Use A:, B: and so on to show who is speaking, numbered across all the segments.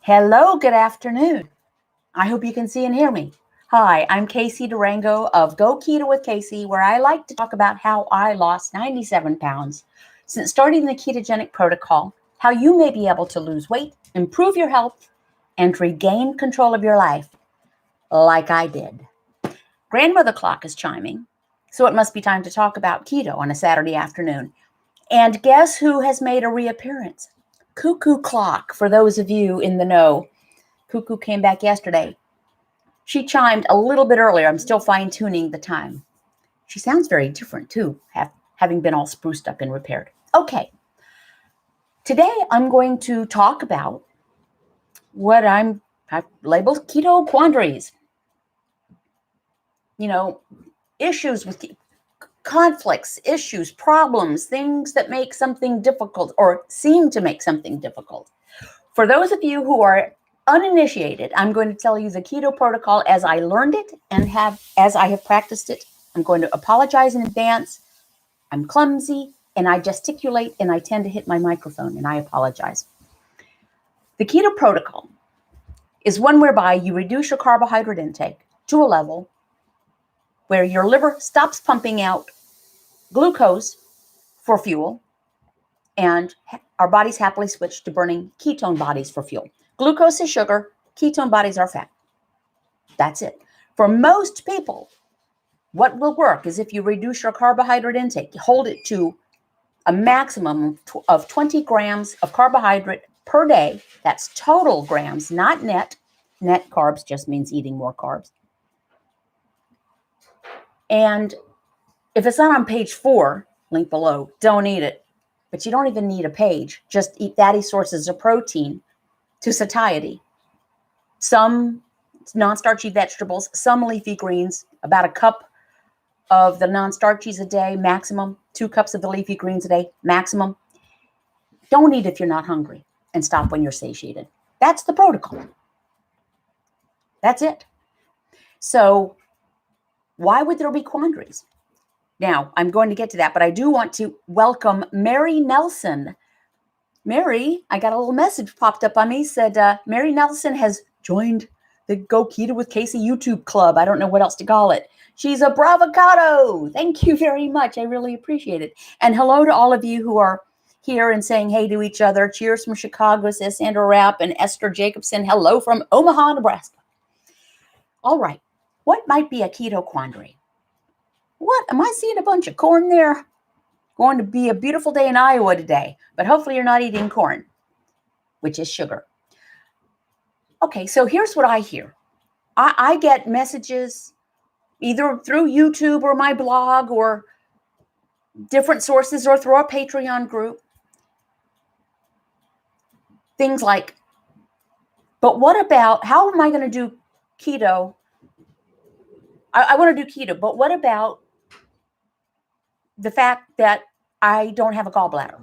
A: Hello, good afternoon. I hope you can see and hear me. Hi, I'm Casey Durango of Go Keto with Casey, where I like to talk about how I lost 97 pounds since starting the ketogenic protocol, how you may be able to lose weight, improve your health, and regain control of your life like I did. Grandmother clock is chiming, so it must be time to talk about keto on a Saturday afternoon. And guess who has made a reappearance? Cuckoo Clock, for those of you in the know. Cuckoo came back yesterday. She chimed a little bit earlier. I'm still fine-tuning the time. She sounds very different, too, having been all spruced up and repaired. Okay. Today, I'm going to talk about what I've labeled Keto Quandaries. Issues with conflicts, issues, problems, things that make something difficult or seem to make something difficult. For those of you who are uninitiated, I'm going to tell you the keto protocol as I learned it and as I have practiced it. I'm going to apologize in advance. I'm clumsy and I gesticulate and I tend to hit my microphone, and I apologize. The keto protocol is one whereby you reduce your carbohydrate intake to a level where your liver stops pumping out glucose for fuel, and our bodies happily switch to burning ketone bodies for fuel. Glucose is sugar, ketone bodies are fat. That's it. For most people, what will work is if you reduce your carbohydrate intake, you hold it to a maximum of 20 grams of carbohydrate per day. That's total grams, not net. Net carbs just means eating more carbs. And if it's not on page 4, link below, don't eat it. But you don't even need a page. Just eat fatty sources of protein to satiety. Some non-starchy vegetables, some leafy greens, about a cup of the non-starchies a day, maximum. 2 cups of the leafy greens a day, maximum. Don't eat if you're not hungry, and stop when you're satiated. That's the protocol. That's it. So why would there be quandaries? Now, I'm going to get to that, but I do want to welcome Mary Nelson. Mary, I got a little message popped up on me, said Mary Nelson has joined the Go Keto with Casey YouTube club. I don't know what else to call it. She's a bravocado. Thank you very much. I really appreciate it. And hello to all of you who are here and saying hey to each other. Cheers from Chicago, says Sandra Rapp and Esther Jacobson. Hello from Omaha, Nebraska. All right. What might be a keto quandary? What? Am I seeing a bunch of corn there? Going to be a beautiful day in Iowa today, but hopefully you're not eating corn, which is sugar. Okay, so here's what I hear. I get messages either through YouTube or my blog or different sources or through our Patreon group. Things like, but what about, how am I going to do keto? I want to do keto, but what about the fact that I don't have a gallbladder,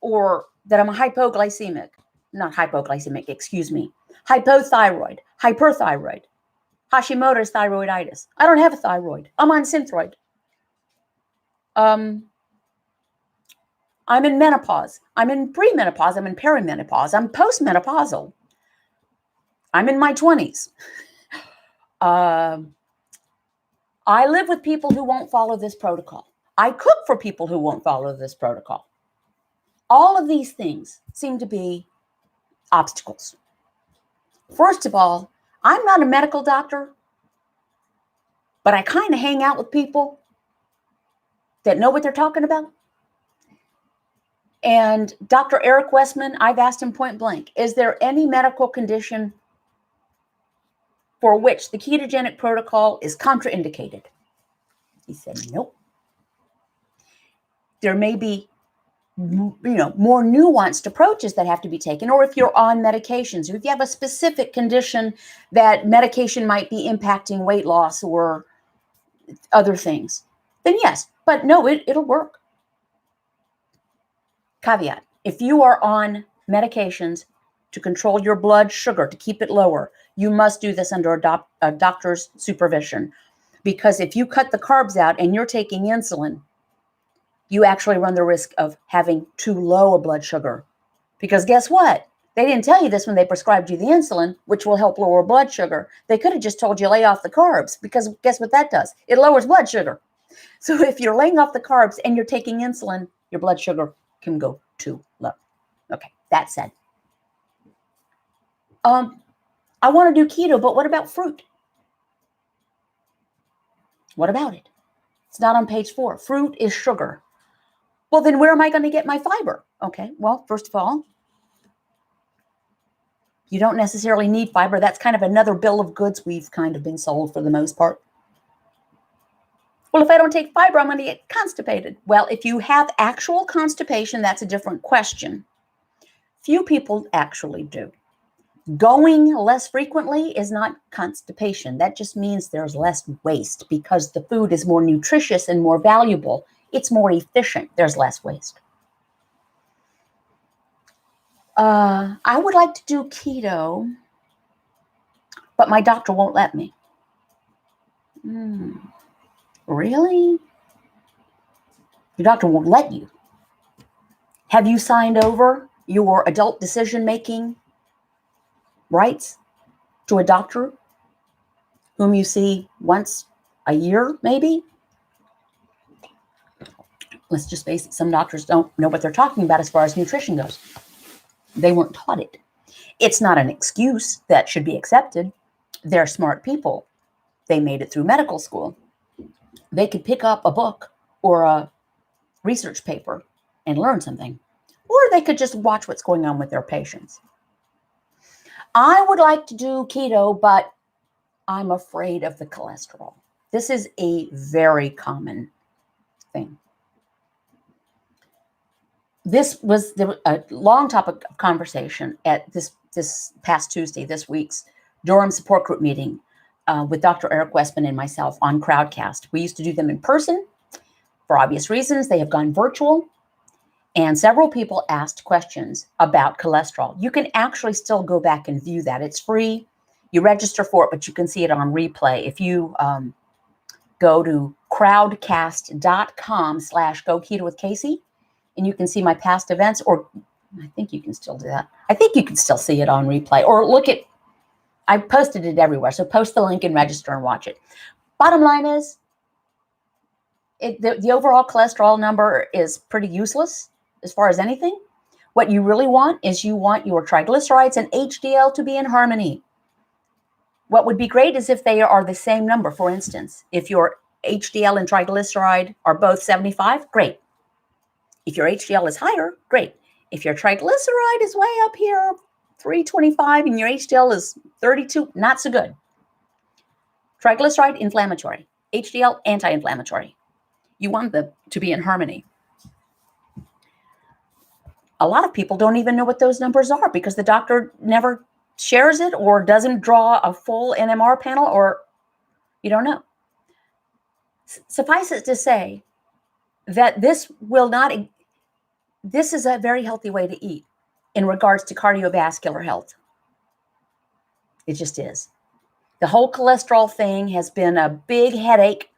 A: or that I'm hypoglycemic, hypothyroid, hyperthyroid, Hashimoto's thyroiditis. I don't have a thyroid. I'm on Synthroid. I'm in menopause. I'm in premenopause. I'm in perimenopause. I'm postmenopausal. I'm in my 20s. I live with people who won't follow this protocol. I cook for people who won't follow this protocol. All of these things seem to be obstacles. First of all, I'm not a medical doctor, but I kind of hang out with people that know what they're talking about. And Dr. Eric Westman, I've asked him point blank, is there any medical condition for which the ketogenic protocol is contraindicated? He said, nope. There may be, more nuanced approaches that have to be taken, or if you're on medications, or if you have a specific condition that medication might be impacting weight loss or other things, then yes, but no, it'll work. Caveat, if you are on medications to control your blood sugar, to keep it lower, you must do this under a doctor's supervision. Because if you cut the carbs out and you're taking insulin, you actually run the risk of having too low a blood sugar. Because guess what? They didn't tell you this when they prescribed you the insulin, which will help lower blood sugar. They could have just told you lay off the carbs, because guess what that does? It lowers blood sugar. So if you're laying off the carbs and you're taking insulin, your blood sugar can go too low. Okay, that said, I want to do keto, but what about fruit? What about it? It's not on page 4. Fruit is sugar. Well, then where am I going to get my fiber? Okay, well, first of all, you don't necessarily need fiber. That's kind of another bill of goods we've kind of been sold for the most part. Well, if I don't take fiber, I'm going to get constipated. Well, if you have actual constipation, that's a different question. Few people actually do. Going less frequently is not constipation. That just means there's less waste because the food is more nutritious and more valuable. It's more efficient. There's less waste. I would like to do keto, but my doctor won't let me. Really? Your doctor won't let you. Have you signed over your adult decision-making rights to a doctor whom you see once a year, maybe? Let's just face it, some doctors don't know what they're talking about as far as nutrition goes. They weren't taught it. It's not an excuse that should be accepted. They're smart people. They made it through medical school. They could pick up a book or a research paper and learn something, or they could just watch what's going on with their patients. I would like to do keto, but I'm afraid of the cholesterol. This is a very common thing. This was a long topic of conversation at this past Tuesday, this week's Durham support group meeting with Dr. Eric Westman and myself on Crowdcast. We used to do them in person. For obvious reasons, they have gone virtual. And several people asked questions about cholesterol. You can actually still go back and view that. It's free. You register for it, but you can see it on replay. If you go to crowdcast.com/GoKetoWithCasey, and you can see my past events, or I think you can still do that. I think you can still see it on replay, or look at, I posted it everywhere. So post the link and register and watch it. Bottom line is, the overall cholesterol number is pretty useless as far as anything. What you really want is you want your triglycerides and HDL to be in harmony. What would be great is if they are the same number. For instance, if your HDL and triglyceride are both 75, great. If your HDL is higher, great. If your triglyceride is way up here, 325, and your HDL is 32, not so good. Triglyceride, inflammatory. HDL, anti-inflammatory. You want them to be in harmony. A lot of people don't even know what those numbers are because the doctor never shares it or doesn't draw a full NMR panel, or you don't know. Suffice it to say that this is a very healthy way to eat in regards to cardiovascular health. It just is. The whole cholesterol thing has been a big headache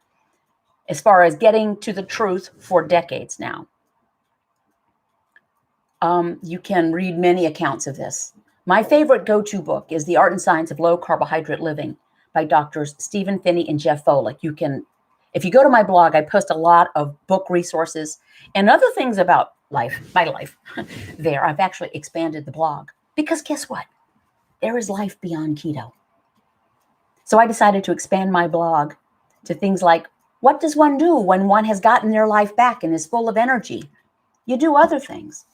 A: as far as getting to the truth for decades now. You can read many accounts of this. My favorite go-to book is The Art and Science of Low Carbohydrate Living by Doctors Stephen Phinney and Jeff Volek. If you go to my blog, I post a lot of book resources and other things about my life there. I've actually expanded the blog because guess what? There is life beyond keto. So I decided to expand my blog to things like, what does one do when one has gotten their life back and is full of energy? You do other things.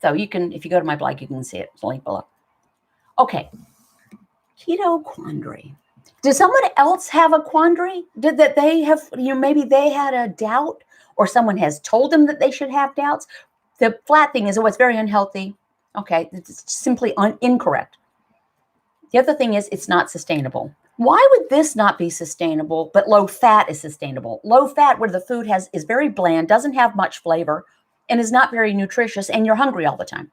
A: So you can, if you go to my blog, you can see it. It's linked below. Okay. Keto quandary. Does someone else have a quandary? Maybe they had a doubt, or someone has told them that they should have doubts? The flat thing is, it's very unhealthy. Okay. It's simply incorrect. The other thing is, it's not sustainable. Why would this not be sustainable, but low fat is sustainable? Low fat, where the food is very bland, doesn't have much flavor, and is not very nutritious, and you're hungry all the time.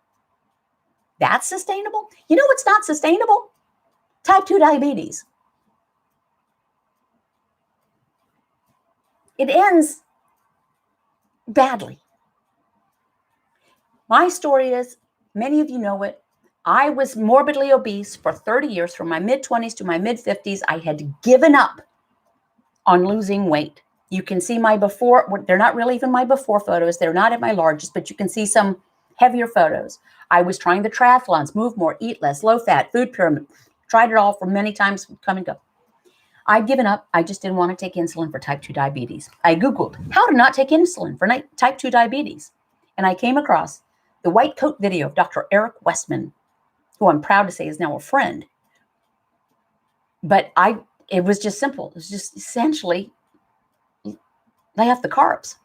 A: That's sustainable? You know what's not sustainable? Type 2 diabetes. It ends badly. My story is, many of you know it. I was morbidly obese for 30 years, from my mid-20s to my mid-50s. I had given up on losing weight. You can see my before. They're not really even my before photos. They're not at my largest, but you can see some heavier photos. I was trying the triathlons, move more, eat less, low fat, food pyramid. Tried it all for many times, come and go. I'd given up. I just didn't want to take insulin for type 2 diabetes. I Googled how to not take insulin for type 2 diabetes. And I came across the white coat video of Dr. Eric Westman, who I'm proud to say is now a friend. But it was just simple. It was just essentially lay off the carbs.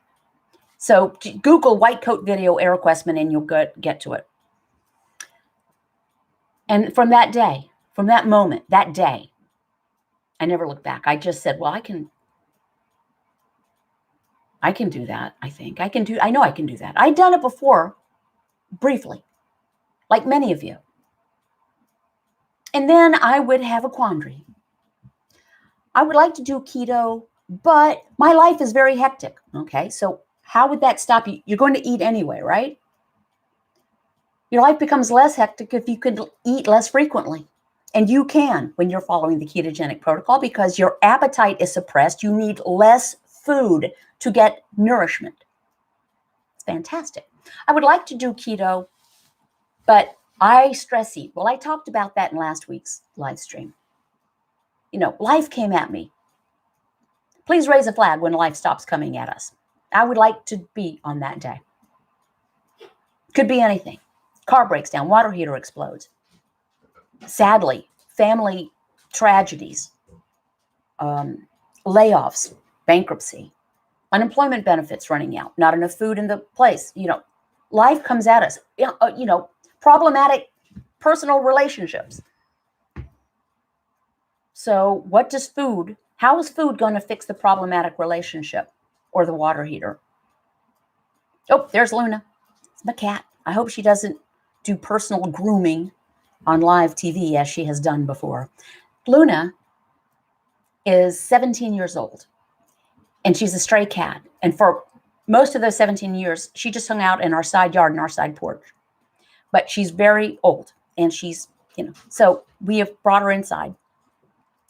A: So Google white coat video Eric Westman and you'll get to it. And from that day, from that moment, that day, I never looked back. I just said, well, I can do that. I know I can do that. I'd done it before, briefly, like many of you. And then I would have a quandary. I would like to do keto, but my life is very hectic. Okay, so how would that stop you? You're going to eat anyway, right? Your life becomes less hectic if you could eat less frequently. And you can when you're following the ketogenic protocol, because your appetite is suppressed. You need less food to get nourishment. It's fantastic. I would like to do keto, but I stress eat. Well, I talked about that in last week's live stream. Life came at me. Please raise a flag when life stops coming at us. I would like to be on that day. Could be anything. Car breaks down, water heater explodes. Sadly, family tragedies, layoffs, bankruptcy, unemployment benefits running out, not enough food in the place. Life comes at us. Problematic personal relationships. So how is food going to fix the problematic relationship or the water heater? Oh, there's Luna. It's my cat. I hope she doesn't do personal grooming on live TV as she has done before. Luna is 17 years old and she's a stray cat. And for most of those 17 years, she just hung out in our side yard and our side porch. But she's very old and she's, so we have brought her inside.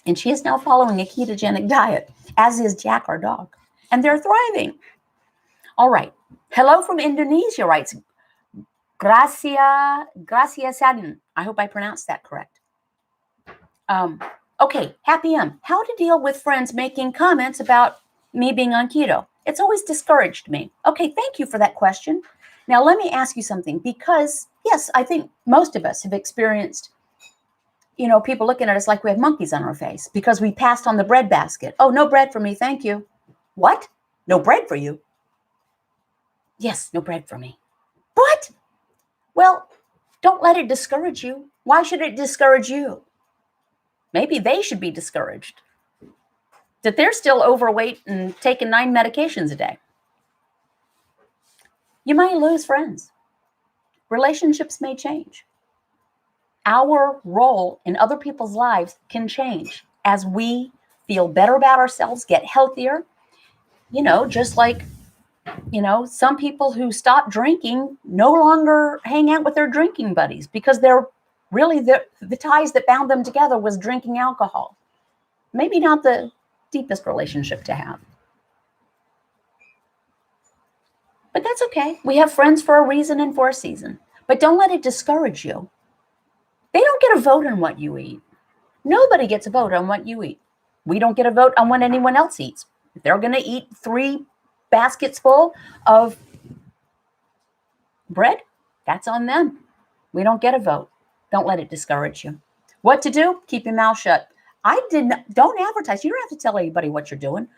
A: And she is now following a ketogenic diet, as is Jack, our dog. And they're thriving. All right. Hello from Indonesia, writes Gracia Sadin. I hope I pronounced that correct. Okay, Happy M. How to deal with friends making comments about me being on keto? It's always discouraged me. Okay, thank you for that question. Now, let me ask you something, because, yes, I think most of us have experienced people looking at us like we have monkeys on our face because we passed on the bread basket. Oh, no bread for me. Thank you. What? No bread for you? Yes, no bread for me. What? Well, don't let it discourage you. Why should it discourage you? Maybe they should be discouraged that they're still overweight and taking 9 medications a day. You might lose friends. Relationships may change. Our role in other people's lives can change as we feel better about ourselves, get healthier. Just like, some people who stop drinking no longer hang out with their drinking buddies because they're really the ties that bound them together was drinking alcohol. Maybe not the deepest relationship to have. But that's okay. We have friends for a reason and for a season. But don't let it discourage you. They don't get a vote on what you eat. Nobody gets a vote on what you eat. We don't get a vote on what anyone else eats. If they're going to eat 3 baskets full of bread, that's on them. We don't get a vote. Don't let it discourage you. What to do? Keep your mouth shut. Don't advertise. You don't have to tell anybody what you're doing.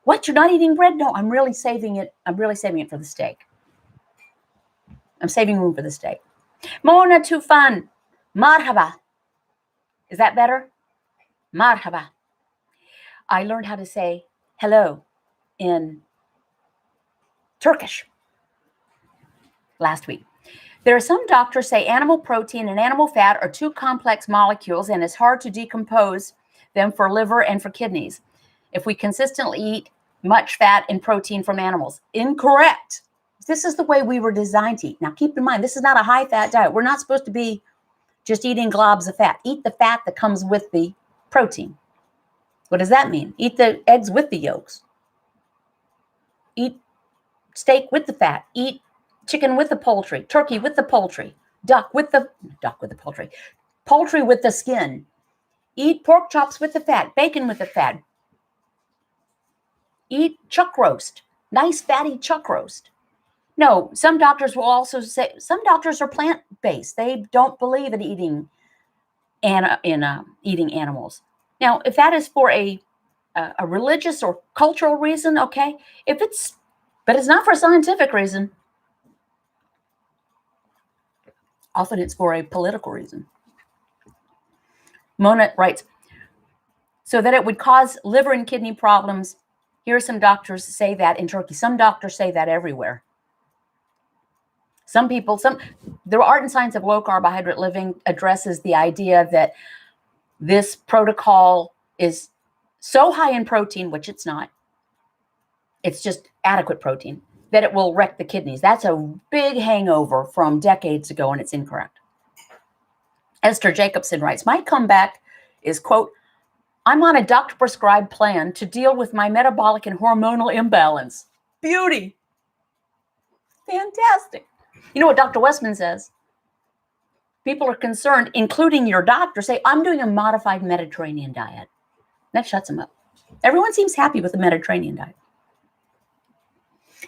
A: What, you're not eating bread? No, I'm really saving it. I'm really saving it for the steak. I'm saving room for the steak. Mona Tufan. Marhaba. Is that better? Marhaba. I learned how to say hello in Turkish last week. There are some doctors say animal protein and animal fat are 2 complex molecules and it's hard to decompose them for liver and for kidneys if we consistently eat much fat and protein from animals. Incorrect. This is the way we were designed to eat. Now, keep in mind, this is not a high-fat diet. We're not supposed to be just eating globs of fat. Eat the fat that comes with the protein. What does that mean? Eat the eggs with the yolks. Eat steak with the fat. Eat chicken with the poultry, turkey with the poultry, poultry with the skin. Eat pork chops with the fat, bacon with the fat. Eat chuck roast, nice fatty chuck roast. No, some doctors will also say, some doctors are plant-based. They don't believe in eating eating animals. Now, if that is for a religious or cultural reason, okay. But it's not for a scientific reason. Often it's for a political reason. Mona writes, so that it would cause liver and kidney problems. Here are some doctors say that in Turkey. Some doctors say that everywhere. The Art and Science of Low Carbohydrate Living addresses the idea that this protocol is so high in protein, which it's not. It's just adequate protein, that it will wreck the kidneys. That's a big hangover from decades ago, and it's incorrect. Esther Jacobson writes, my comeback is, quote, I'm on a doctor-prescribed plan to deal with my metabolic and hormonal imbalance. Beauty. Fantastic. You know what Dr. Westman says? People are concerned, including your doctor, say, I'm doing a modified Mediterranean diet. That shuts them up. Everyone seems happy with the Mediterranean diet.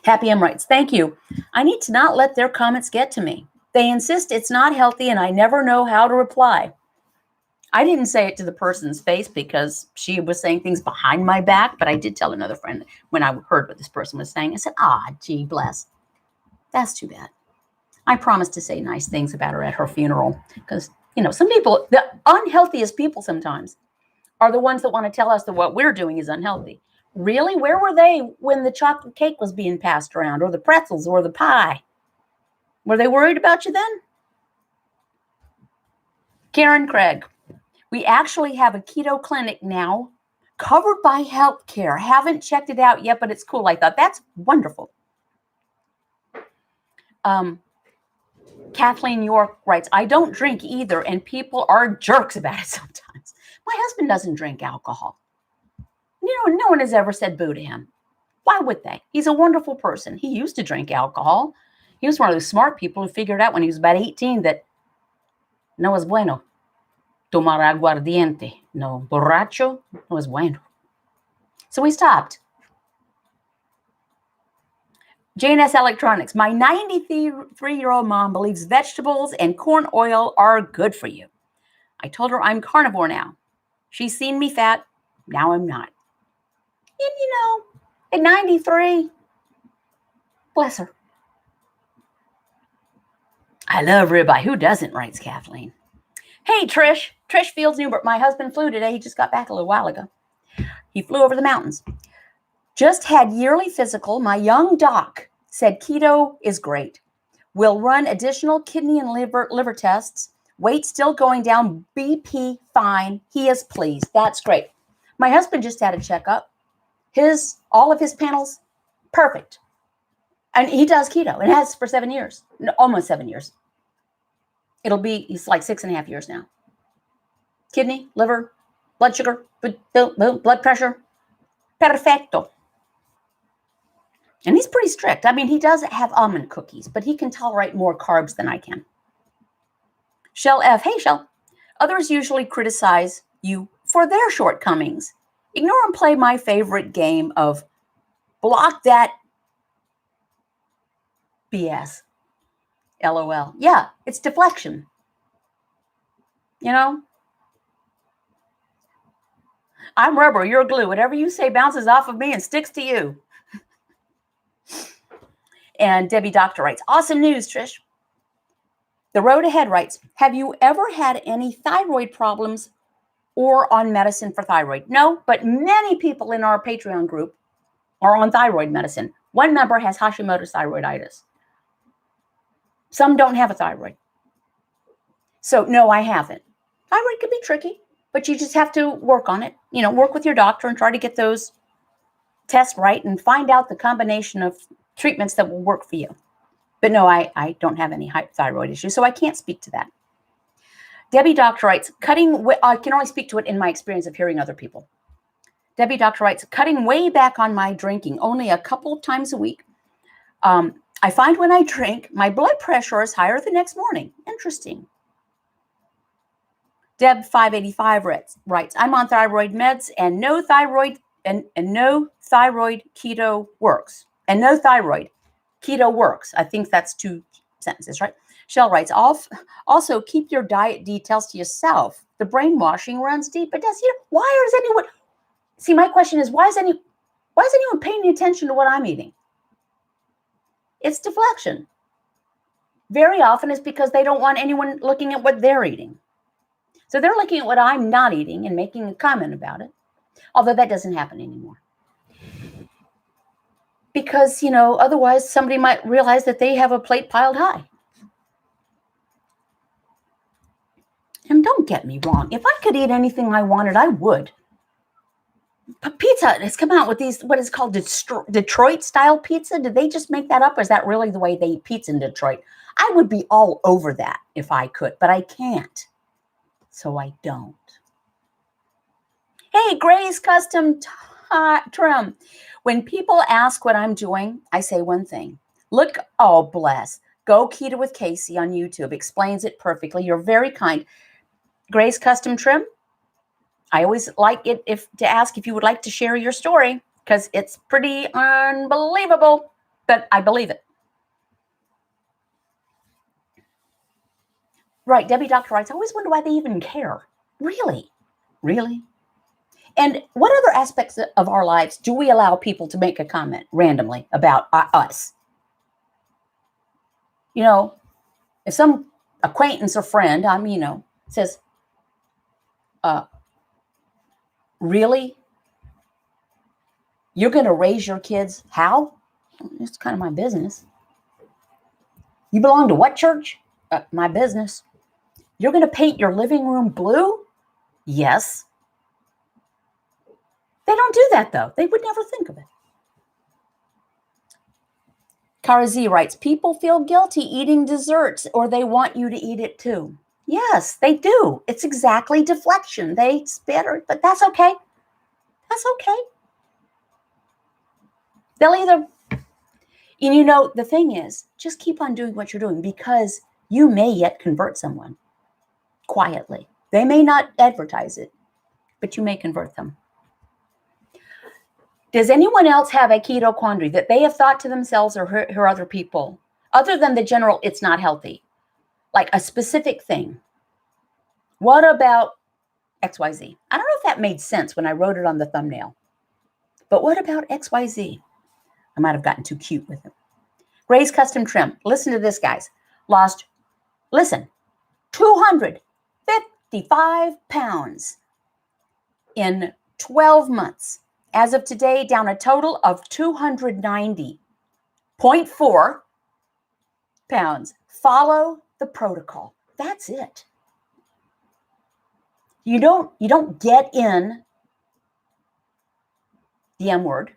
A: Happy M writes, thank you. I need to not let their comments get to me. They insist it's not healthy and I never know how to reply. I didn't say it to the person's face because she was saying things behind my back, but I did tell another friend when I heard what this person was saying. I said, gee, bless. That's too bad. I promised to say nice things about her at her funeral because, some people, the unhealthiest people sometimes are the ones that want to tell us that what we're doing is unhealthy. Really? Where were they when the chocolate cake was being passed around, or the pretzels, or the pie? Were they worried about you then? Karen Craig, we actually have a keto clinic now covered by healthcare. Haven't checked it out yet, but it's cool. I thought that's wonderful. Kathleen York writes, I don't drink either, and people are jerks about it sometimes. My husband doesn't drink alcohol. No one has ever said boo to him. Why would they? He's a wonderful person. He used to drink alcohol. He was one of those smart people who figured out when he was about 18 that no es bueno tomar aguardiente. No borracho no es bueno. So he stopped. JNS Electronics. My 93-year-old mom believes vegetables and corn oil are good for you. I told her I'm carnivore now. She's seen me fat. Now I'm not. And at 93, bless her. I love ribeye. Who doesn't, writes Kathleen. Hey, Trish. Trish Fields Newbert. My husband flew today. He just got back a little while ago. He flew over the mountains. Just had yearly physical. My young doc said keto is great. We'll run additional kidney and liver tests. Weight still going down. BP fine. He is pleased. That's great. My husband just had a checkup. All of his panels, perfect. And he does keto and has for 7 years, almost 7 years. He's like 6.5 years now. Kidney, liver, blood sugar, blood pressure, perfecto. And he's pretty strict. I mean, he does have almond cookies, but he can tolerate more carbs than I can. Shell F. Hey, Shell. Others usually criticize you for their shortcomings. Ignore and play my favorite game of block that BS. LOL. Yeah, it's deflection. I'm rubber, you're glue. Whatever you say bounces off of me and sticks to you. And Debbie Doctor writes, awesome news, Trish. The Road Ahead writes, have you ever had any thyroid problems or on medicine for thyroid? No, but many people in our Patreon group are on thyroid medicine. One member has Hashimoto's thyroiditis. Some don't have a thyroid. So no, I haven't. Thyroid can be tricky, but you just have to work on it. Work with your doctor and try to get those tests right and find out the combination of treatments that will work for you. But no, I don't have any thyroid issues, so I can't speak to that. Debbie Doctor writes, I can only speak to it in my experience of hearing other people. Debbie Doctor writes, cutting way back on my drinking, only a couple of times a week. I find when I drink, my blood pressure is higher the next morning. Interesting. Deb 585 writes, I'm on thyroid meds and no thyroid keto works. And no thyroid keto works. I think that's 2 sentences, right? Shell writes, also keep your diet details to yourself. The brainwashing runs deep. It does. Why is anyone? See, my question is, why is anyone paying attention to what I'm eating? It's deflection. Very often it's because they don't want anyone looking at what they're eating. So they're looking at what I'm not eating and making a comment about it. Although that doesn't happen anymore. Because, otherwise somebody might realize that they have a plate piled high. And don't get me wrong. If I could eat anything I wanted, I would. But pizza has come out with these, what is called Detroit style pizza. Did they just make that up? Or is that really the way they eat pizza in Detroit? I would be all over that if I could, but I can't. So I don't. Hey, Gray's Custom Trim. When people ask what I'm doing, I say one thing. Look, oh, bless. Go Keto with Casey on YouTube. Explains it perfectly. You're very kind. Gray's Custom Trim. I always like it to ask if you would like to share your story because it's pretty unbelievable, but I believe it. Right, Debbie Doctor writes, I always wonder why they even care. Really? Really? And what other aspects of our lives do we allow people to make a comment randomly about us? If some acquaintance or friend, says, really? You're going to raise your kids how? It's kind of my business. You belong to what church? My business. You're going to paint your living room blue? Yes. They don't do that, though. They would never think of it. Kara Z writes, people feel guilty eating desserts or they want you to eat it too. Yes, they do. It's exactly deflection. They spit but that's okay. That's okay. They'll either, the thing is, just keep on doing what you're doing because you may yet convert someone quietly. They may not advertise it, but you may convert them. Does anyone else have a keto quandary that they have thought to themselves or hear other people, other than the general, it's not healthy, like a specific thing? What about XYZ? I don't know if that made sense when I wrote it on the thumbnail, but what about XYZ? I might have gotten too cute with it. Gray's Custom Trim. Listen to this, guys. 255 pounds in 12 months. As of today, down a total of 290.4 pounds. Follow the protocol. That's it. You don't get in the M word.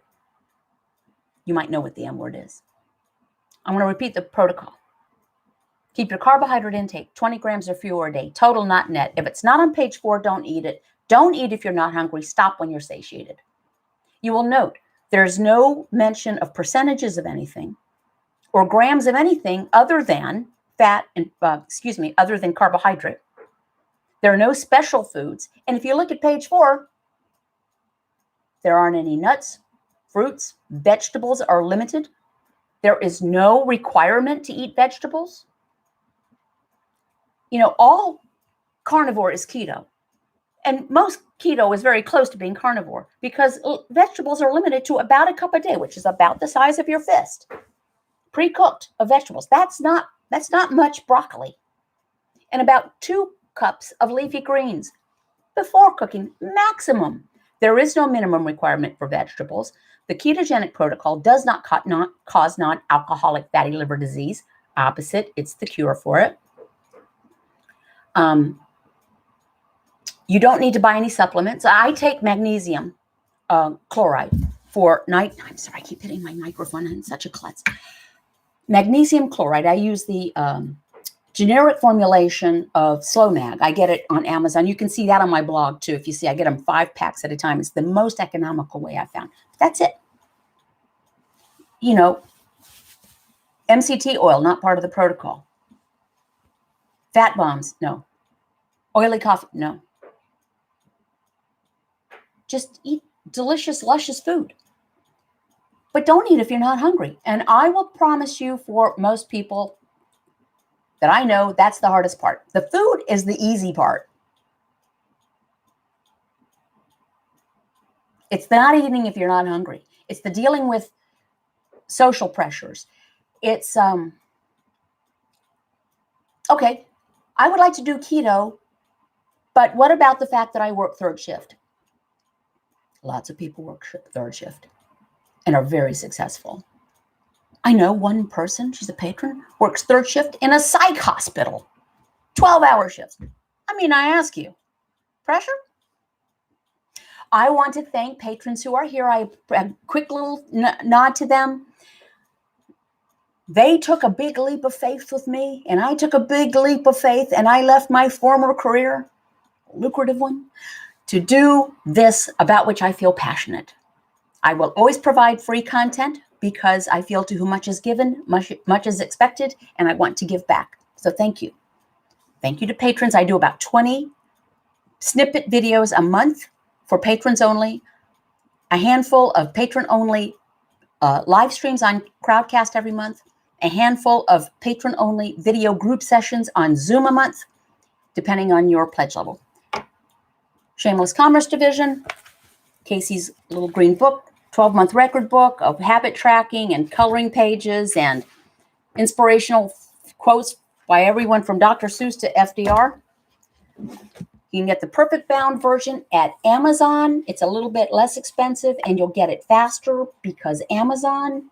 A: You might know what the M word is. I'm going to repeat the protocol. Keep your carbohydrate intake 20 grams or fewer a day, total, not net. If it's not on page 4, don't eat it. Don't eat if you're not hungry. Stop when you're satiated. You will note there's no mention of percentages of anything or grams of anything other than other than carbohydrate. There are no special foods. And if you look at page 4, there aren't any nuts, fruits, vegetables are limited. There is no requirement to eat vegetables. All carnivore is keto. And most keto is very close to being carnivore because vegetables are limited to about a cup a day, which is about the size of your fist. Pre-cooked of vegetables. That's not much broccoli. And about 2 cups of leafy greens before cooking, maximum. There is no minimum requirement for vegetables. The ketogenic protocol does not cause non-alcoholic fatty liver disease. Opposite, it's the cure for it. You don't need to buy any supplements. I take magnesium chloride for night. I'm sorry, I keep hitting my microphone. I'm such a klutz. Magnesium chloride. I use the generic formulation of Slow Mag. I get it on Amazon. You can see that on my blog too. If you see, I get them 5 packs at a time. It's the most economical way I found. That's it. You know, MCT oil, not part of the protocol. Fat bombs, no. Oily coffee, no. Just eat delicious, luscious food. But don't eat if you're not hungry. And I will promise you, for most people that I know, that's the hardest part. The food is the easy part. It's the not eating if you're not hungry. It's the dealing with social pressures. It's, okay, I would like to do keto, but what about the fact that I work third shift? Lots of people work third shift and are very successful. I know one person, she's a patron, works third shift in a psych hospital, 12-hour shifts. I mean, I ask you, pressure? I want to thank patrons who are here. A quick little nod to them. They took a big leap of faith with me, and I took a big leap of faith, and I left my former career, a lucrative one, to do this about which I feel passionate. I will always provide free content because I feel to whom much is given, much is expected, and I want to give back. So thank you. Thank you to patrons. I do about 20 snippet videos a month for patrons only, a handful of patron-only live streams on Crowdcast every month, a handful of patron-only video group sessions on Zoom a month, depending on your pledge level. Shameless Commerce Division, Casey's little green book, 12-month record book of habit tracking and coloring pages and inspirational quotes by everyone from Dr. Seuss to FDR. You can get the perfect bound version at Amazon. It's a little bit less expensive and you'll get it faster because Amazon.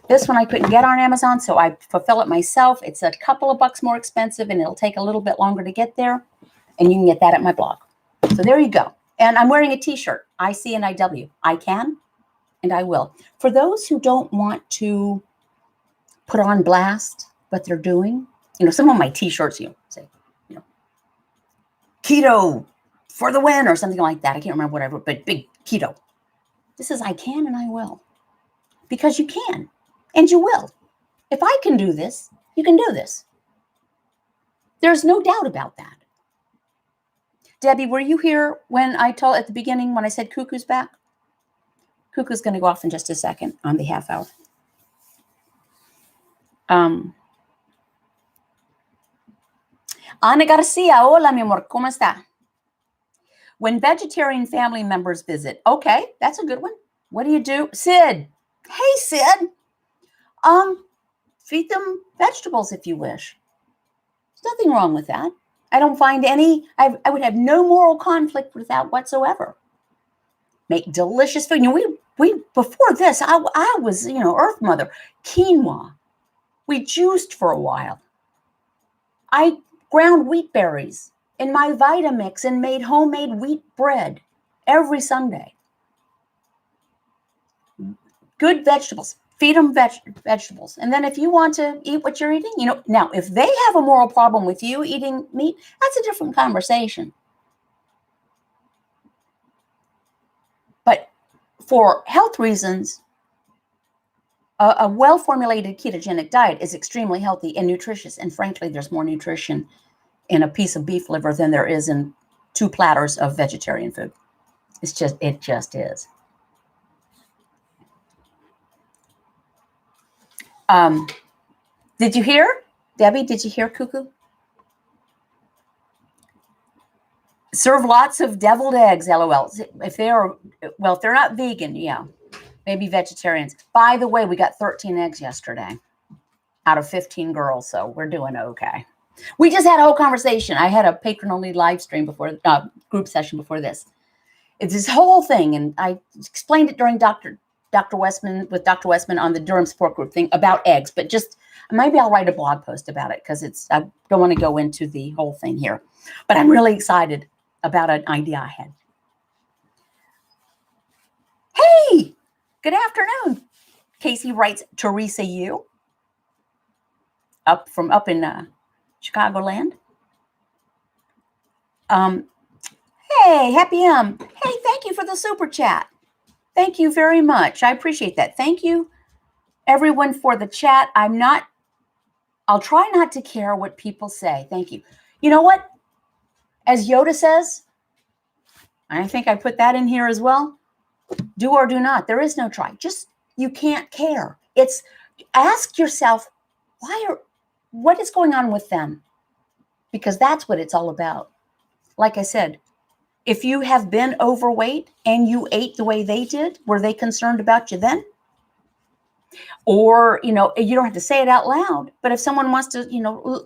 A: This one I couldn't get on Amazon, so I fulfill it myself. It's a couple of bucks more expensive and it'll take a little bit longer to get there. And you can get that at my blog. So there you go. And I'm wearing a t-shirt, ICNIW. I can and I will. For those who don't want to put on blast what they're doing, some of my t-shirts, say, keto for the win or something like that. I can't remember what I wrote, but big keto. This is I can and I will. Because you can and you will. If I can do this, you can do this. There's no doubt about that. Debbie, were you here when I told at the beginning when I said Cuckoo's back? Cuckoo's going to go off in just a second on the half hour. Ana Garcia, hola, mi amor, ¿cómo está? When vegetarian family members visit, okay, that's a good one. What do you do? Sid, hey, Sid. Feed them vegetables if you wish. There's nothing wrong with that. I don't find any, I would have no moral conflict with that whatsoever. Make delicious food. We before this, I was, Earth Mother, quinoa. We juiced for a while. I ground wheat berries in my Vitamix and made homemade wheat bread every Sunday. Good vegetables. Feed them vegetables. And then if you want to eat what you're eating, now if they have a moral problem with you eating meat, that's a different conversation. But for health reasons, a well-formulated ketogenic diet is extremely healthy and nutritious. And frankly, there's more nutrition in a piece of beef liver than there is in 2 platters of vegetarian food. It just is. Did you hear? Debbie, did you hear Cuckoo? Serve lots of deviled eggs, LOL. If they're not vegan, yeah, maybe vegetarians. By the way, we got 13 eggs yesterday out of 15 girls, so we're doing okay. We just had a whole conversation. I had a patron-only live stream before, group session before this. It's this whole thing, and I explained it during Dr. Westman on the Durham Support Group thing about eggs, but just maybe I'll write a blog post about it because I don't want to go into the whole thing here. But I'm really excited about an idea I had. Hey, good afternoon. Casey writes, Teresa, you. up in Chicagoland. Hey, happy Hey, thank you for the super chat. Thank you very much. I appreciate that. Thank you, everyone, for the chat. I'll try not to care what people say. Thank you. You know what? As Yoda says, I think I put that in here as well. Do or do not. There is no try. Just, you can't care. It's, ask yourself, what is going on with them? Because that's what it's all about. Like I said, if you have been overweight and you ate the way they did, were they concerned about you then? Or, you don't have to say it out loud, but if someone wants to,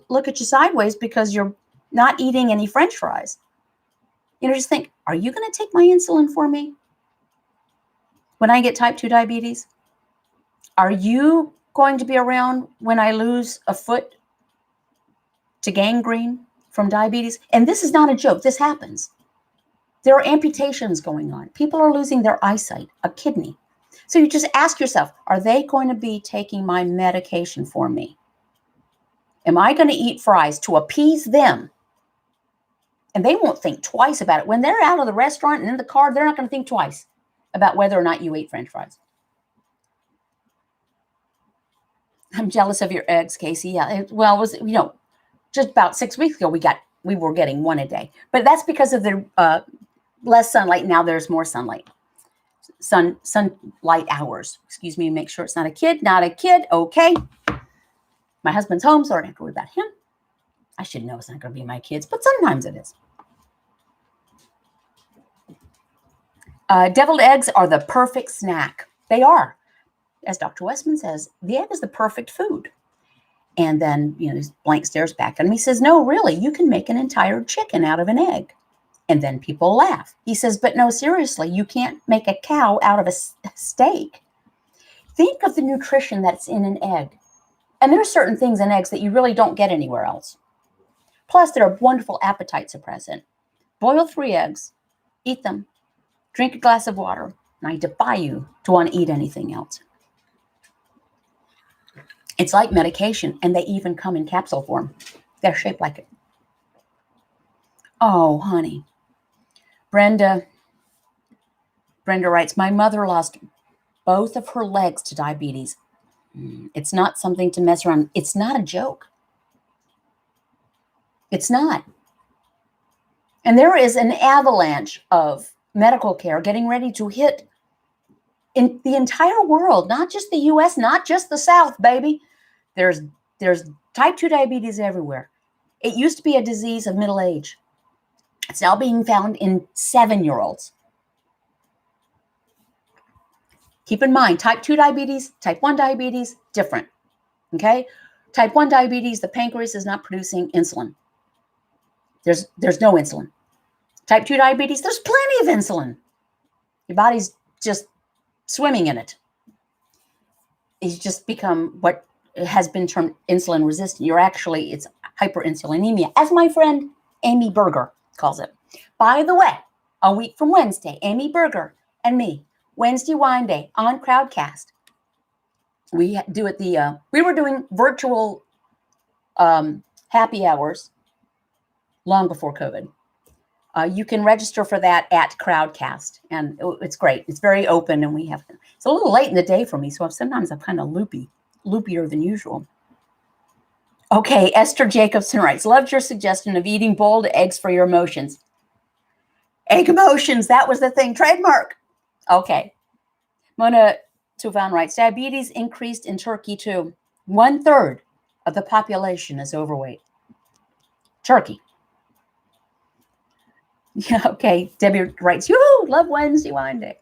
A: look at you sideways because you're not eating any French fries, just think, are you going to take my insulin for me when I get type 2 diabetes? Are you going to be around when I lose a foot to gangrene from diabetes? And this is not a joke. This happens. There are amputations going on. People are losing their eyesight, a kidney. So you just ask yourself, are they going to be taking my medication for me? Am I going to eat fries to appease them? And they won't think twice about it. When they're out of the restaurant and in the car, they're not going to think twice about whether or not you ate French fries. I'm jealous of your eggs, Casey. Yeah, it was, just about 6 weeks ago, we were getting one a day. But that's because of the less sunlight. Now there's more sunlight. Sunlight hours. Excuse me, make sure it's not a kid. Not a kid. Okay. My husband's home, so I don't have to worry about him. I should know it's not going to be my kids, but sometimes it is. Deviled eggs are the perfect snack. They are. As Dr. Westman says, the egg is the perfect food. And then, his blank stares back at him. He says, no, really, you can make an entire chicken out of an egg. And then people laugh. He says, but no, seriously, you can't make a cow out of a steak. Think of the nutrition that's in an egg. And there are certain things in eggs that you really don't get anywhere else. Plus, they're a wonderful appetite suppressant. Boil 3 eggs, eat them, drink a glass of water, and I defy you to want to eat anything else. It's like medication, and they even come in capsule form. They're shaped like it. Oh, honey. Brenda writes, my mother lost both of her legs to diabetes. It's not something to mess around. It's not a joke. It's not. And there is an avalanche of medical care getting ready to hit in the entire world, not just the US, not just the South, baby. There's type 2 diabetes everywhere. It used to be a disease of middle age. It's now being found in 7-year-olds. Keep in mind, type 2 diabetes, type 1 diabetes, different. Okay? Type 1 diabetes, the pancreas is not producing insulin. There's no insulin. Type 2 diabetes, there's plenty of insulin. Your body's just swimming in it. It's just become what has been termed insulin resistant. It's hyperinsulinemia, as my friend Amy Berger calls it. By the way, a week from Wednesday, Amy Berger and me, Wednesday Wine Day on Crowdcast. We do it we were doing virtual happy hours long before COVID. You can register for that at Crowdcast, and it's great. It's very open, and it's a little late in the day for me, so sometimes I'm kind of loopier than usual. Okay, Esther Jacobson writes, loved your suggestion of eating boiled eggs for your emotions. Egg emotions, that was the thing. Trademark. Okay. Mona Tuvan writes, diabetes increased in Turkey too. 1/3 of the population is overweight. Turkey. Yeah, okay. Debbie writes, yoo-hoo, love Wednesday Wine Day.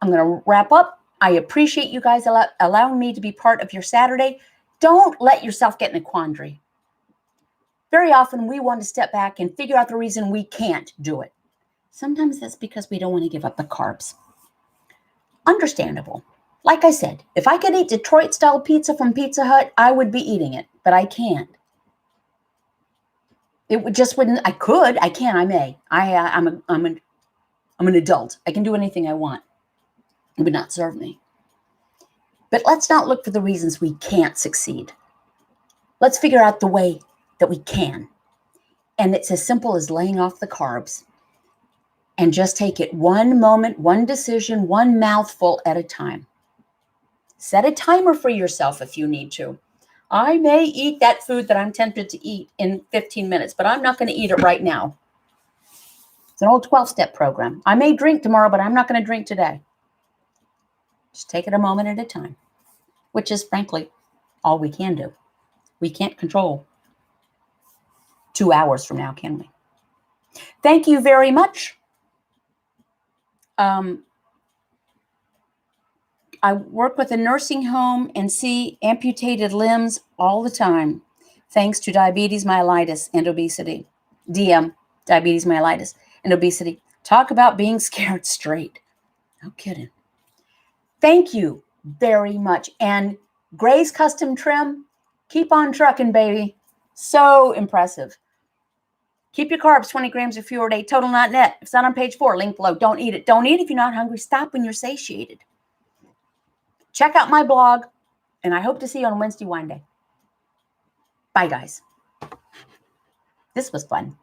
A: I'm going to wrap up. I appreciate you guys allowing me to be part of your Saturday. Don't let yourself get in a quandary. Very often we want to step back and figure out the reason we can't do it. Sometimes that's because we don't want to give up the carbs. Understandable. Like I said, if I could eat Detroit-style pizza from Pizza Hut, I would be eating it, but I can't. Wouldn't. I could. I can. I may. I'm an adult. I can do anything I want. It would not serve me. But let's not look for the reasons we can't succeed. Let's figure out the way that we can. And it's as simple as laying off the carbs and just take it one moment, one decision, one mouthful at a time. Set a timer for yourself if you need to. I may eat that food that I'm tempted to eat in 15 minutes, but I'm not going to eat it right now. It's an old 12-step program. I may drink tomorrow, but I'm not going to drink today. Just take it a moment at a time, which is frankly all we can do. We can't control 2 hours from now, can we? Thank you very much. I work with a nursing home and see amputated limbs all the time, thanks to diabetes mellitus and obesity. DM, diabetes mellitus and obesity. Talk about being scared straight. No kidding. Thank you very much. And Gray's Custom Trim, keep on trucking, baby. So impressive. Keep your carbs 20 grams or fewer a day, total not net. If it's not on page 4, link below. Don't eat it. Don't eat if you're not hungry. Stop when you're satiated. Check out my blog, and I hope to see you on Wednesday Wine Day. Bye, guys. This was fun.